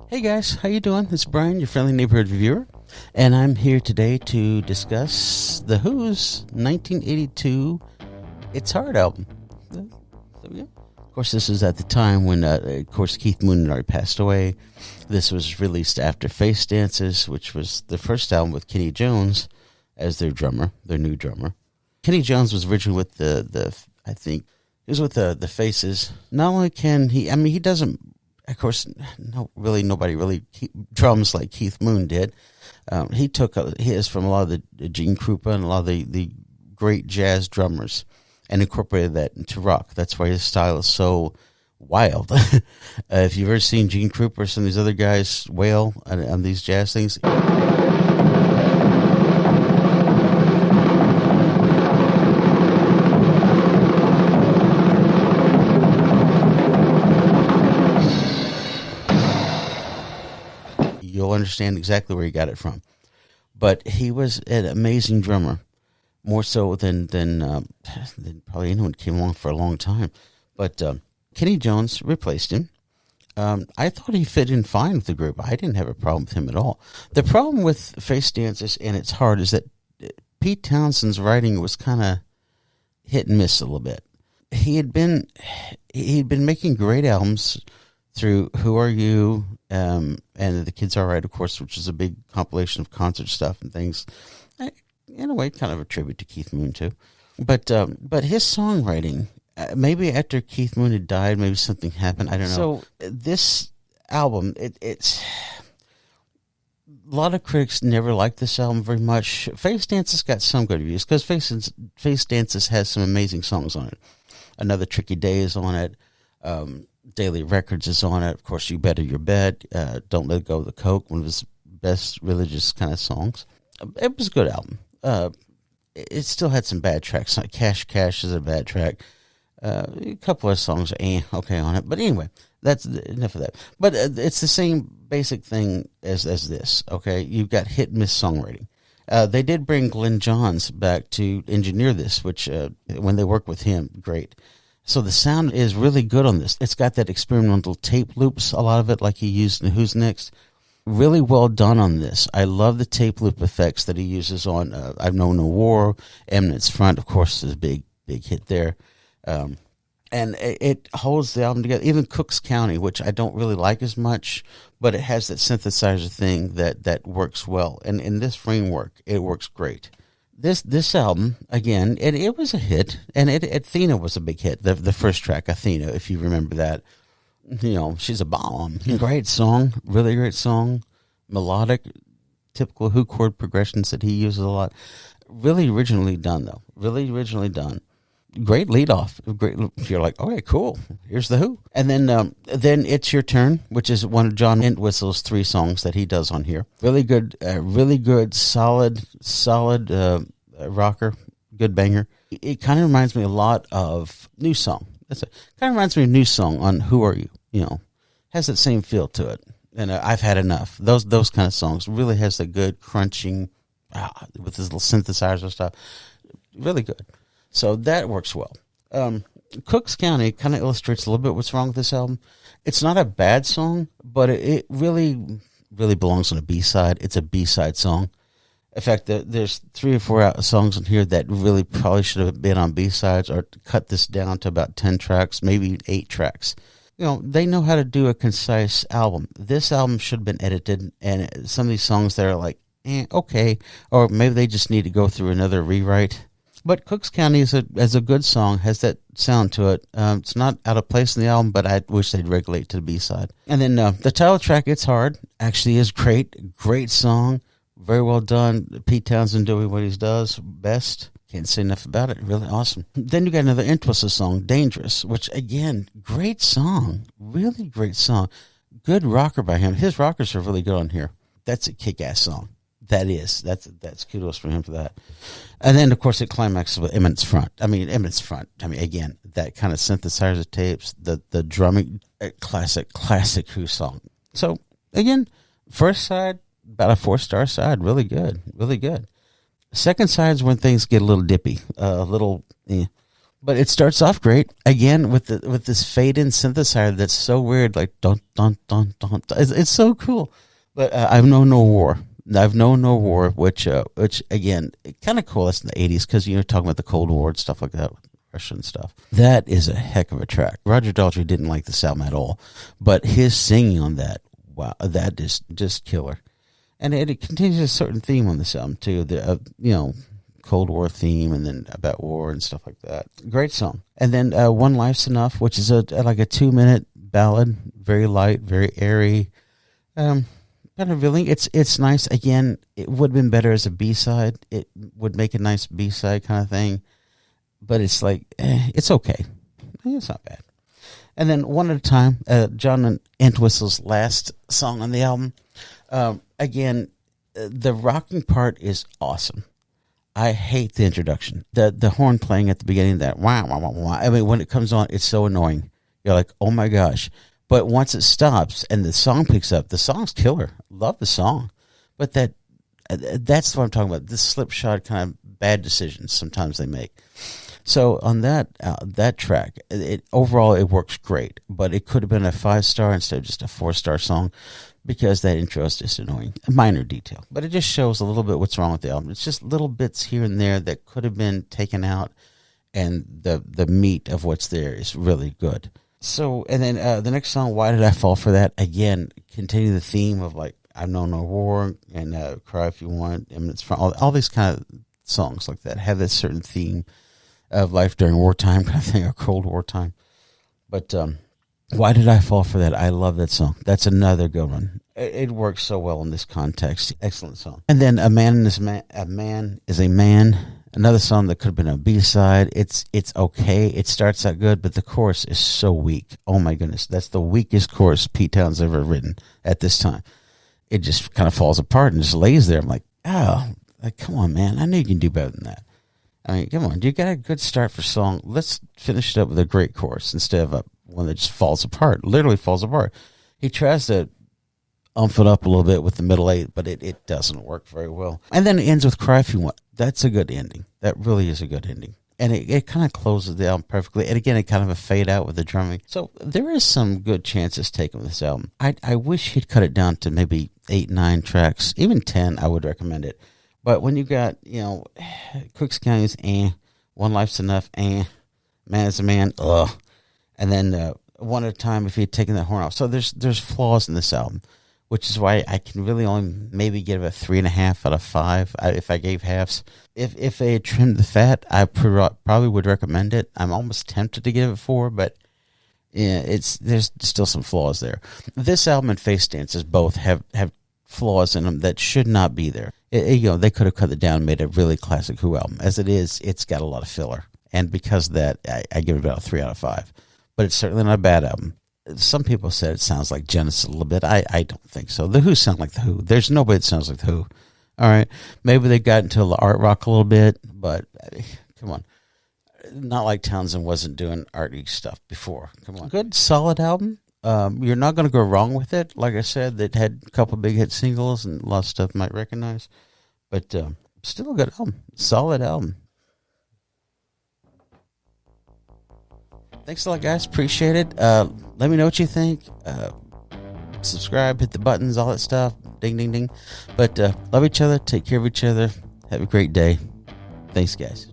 Hey guys, how you doing? It's Bryan, your friendly neighborhood reviewer, and I'm here today to discuss The Who's 1982 It's Hard album. There we go. Of course, this is at the time when, of course, Keith Moon had already passed away. This was released after Face Dances, which was the first album with Kenny Jones as their drummer, their new drummer. Kenny Jones was originally with the he was with the Faces. Not only can he doesn't. Of course, nobody really drums like Keith Moon did. He took his from a lot of the Gene Krupa and a lot of the great jazz drummers and incorporated that into rock. That's why his style is so wild. If you've ever seen Gene Krupa or some of these other guys wail on these jazz things, you'll understand exactly where he got it from. But he was an amazing drummer, more so than probably anyone came along for a long time. But Kenny Jones replaced him. I thought he fit in fine with the group. I didn't have a problem with him at all. The problem with Face Dances and It's Hard is that Pete Townshend's writing was kind of hit and miss a little bit. He'd been making great albums through Who Are You, and The Kids Are Right, of course, which is a big compilation of concert stuff and things. In a way, kind of a tribute to Keith Moon, too. But his songwriting, maybe after Keith Moon had died, maybe something happened. I don't know. So this album, it's a lot of critics never liked this album very much. Face Dances got some good reviews because Face Dances has some amazing songs on it. Another Tricky Day is on it. Daily Records is on it. Of course, You Better Your Bed. Don't Let Go of the Coke, one of his best religious kind of songs. It was a good album. It still had some bad tracks. Cash Cash is a bad track. A couple of songs are okay on it. But anyway, that's enough of that. But it's the same basic thing as this, okay? You've got hit and miss songwriting. They did bring Glenn Johns back to engineer this, which when they worked with him, great. So the sound is really good on this. It's got that experimental tape loops, a lot of it, like he used in Who's Next. Really well done on this. I love the tape loop effects that he uses on I've Known No War. Eminence Front, of course, is a big hit there. And it holds the album together. Even Cooks County, which I don't really like as much, but it has that synthesizer thing that works well. And in this framework, it works great. This album, again, it was a hit, and Athena was a big hit. The first track, Athena, if you remember that. You know, she's a bomb. Great song, really great song. Melodic, typical Who chord progressions that he uses a lot. Really originally done, though. Really originally done. Great lead off. Great. You're like, okay, cool. Here's the Who. And then It's Your Turn, which is one of John Entwistle's 3 songs that he does on here. Really good, solid rocker, good banger. It kind of reminds me a lot of New Song. Kind of reminds me of New Song on Who Are You? You know, has that same feel to it. And I've Had Enough. Those kind of songs really has the good crunching with his little synthesizer stuff. Really good. So that works well. Cooks County kind of illustrates a little bit what's wrong with this album. It's not a bad song, but it really, really belongs on a B-side. It's a B-side song. In fact, there's 3 or 4 songs on here that really probably should have been on B-sides, or cut this down to about 10 tracks, maybe 8 tracks. You know, they know how to do a concise album. This album should have been edited, and some of these songs that are like, okay, or maybe they just need to go through another rewrite. But Cooks County is a good song, has that sound to it. It's not out of place in the album, but I wish they'd regulate to the B-side. And then the title track, It's Hard, actually is great. Great song. Very well done. Pete Townshend doing what he does best. Can't say enough about it. Really awesome. Then you got another Entwistle song, Dangerous, which, again, great song. Really great song. Good rocker by him. His rockers are really good on here. That's a kick-ass song. That's kudos for him for that. And then, of course, it climaxes with Eminence Front. Again, that kind of synthesizer tapes, the drumming, classic Who song. So, again, first side, about a 4-star side. Really good. Really good. Second side is when things get a little dippy, But it starts off great again with this fade in synthesizer that's so weird, like dun dun dun dun. It's so cool. But I've known no war. I've known no war, which again, kind of cool. That's in the '80s because you're talking about the Cold War and stuff like that, Russian stuff. That is a heck of a track. Roger Daltrey didn't like this album at all, but his singing on that, wow, that is just killer. And it continues a certain theme on this album too. The Cold War theme, and then about war and stuff like that. Great song. And then One Life's Enough, which is like a 2-minute ballad, very light, very airy. Kind of feeling. It's nice. Again, it would have been better as a B-side. It would make a nice B-side kind of thing. But it's like, it's okay. It's not bad. And then One at a Time, John Entwistle's last song on the album. Again, the rocking part is awesome. I hate the introduction. The horn playing at the beginning, that wah, wah, wah, wah. I mean, when it comes on, it's so annoying. You're like, oh my gosh. But once it stops and the song picks up, the song's killer. Love the song. But that's what I'm talking about. This slipshod kind of bad decisions sometimes they make. So on that track, overall it works great. But it could have been a 5-star instead of just a 4-star song, because that intro is just annoying. A minor detail. But it just shows a little bit what's wrong with the album. It's just little bits here and there that could have been taken out, and the meat of what's there is really good. So, and then the next song, Why Did I Fall for That? Again, continue the theme of like, I've Known No War, and Cry If You Want. I mean, it's from all these kind of songs like that have this certain theme of life during wartime kind of thing, or Cold War time. But Why Did I Fall for That? I love that song. That's another good one. It works so well in this context. Excellent song. And then A Man is a Man. Another song that could have been a B-side. It's okay. It starts out good, but the chorus is so weak. Oh my goodness. That's the weakest chorus Pete Townshend's ever written at this time. It just kind of falls apart and just lays there. I'm like, come on, man. I know you can do better than that. I mean, come on. You got a good start for song. Let's finish it up with a great chorus instead of one that just falls apart, literally falls apart. He tries to ump it up a little bit with the middle 8, but it doesn't work very well. And then it ends with Cry If You Want. That's a good ending. That really is a good ending. And it kind of closes the album perfectly. And again, it kind of a fade out with the drumming. So there is some good chances taken with this album. I wish he'd cut it down to maybe 8, 9 tracks. Even 10, I would recommend it. But when you got, Cooks County's, One Life's Enough, Man is a Man, ugh. And then One at a Time, if he had taken that horn off. So there's flaws in this album, which is why I can really only maybe give a 3.5 out of 5 if I gave halves. If they had trimmed the fat, I probably would recommend it. I'm almost tempted to give it 4, but yeah, there's still some flaws there. This album and Face Dances both have flaws in them that should not be there. They could have cut it down and made a really classic Who album. As it is, it's got a lot of filler. And because of that, I give it about a 3 out of 5. But it's certainly not a bad album. Some people said it sounds like Genesis a little bit. I don't think so. The Who sound like The Who. There's nobody that sounds like The Who. All right. Maybe they got into the art rock a little bit, but come on. Not like Townsend wasn't doing arty stuff before. Come on. Good, solid album. You're not going to go wrong with it. Like I said, it had a couple big hit singles and a lot of stuff you might recognize. But still a good album. Solid album. Thanks a lot, guys. Appreciate it. Let me know what you think. Subscribe, hit the buttons, all that stuff. Ding, ding, ding. But love each other. Take care of each other. Have a great day. Thanks, guys.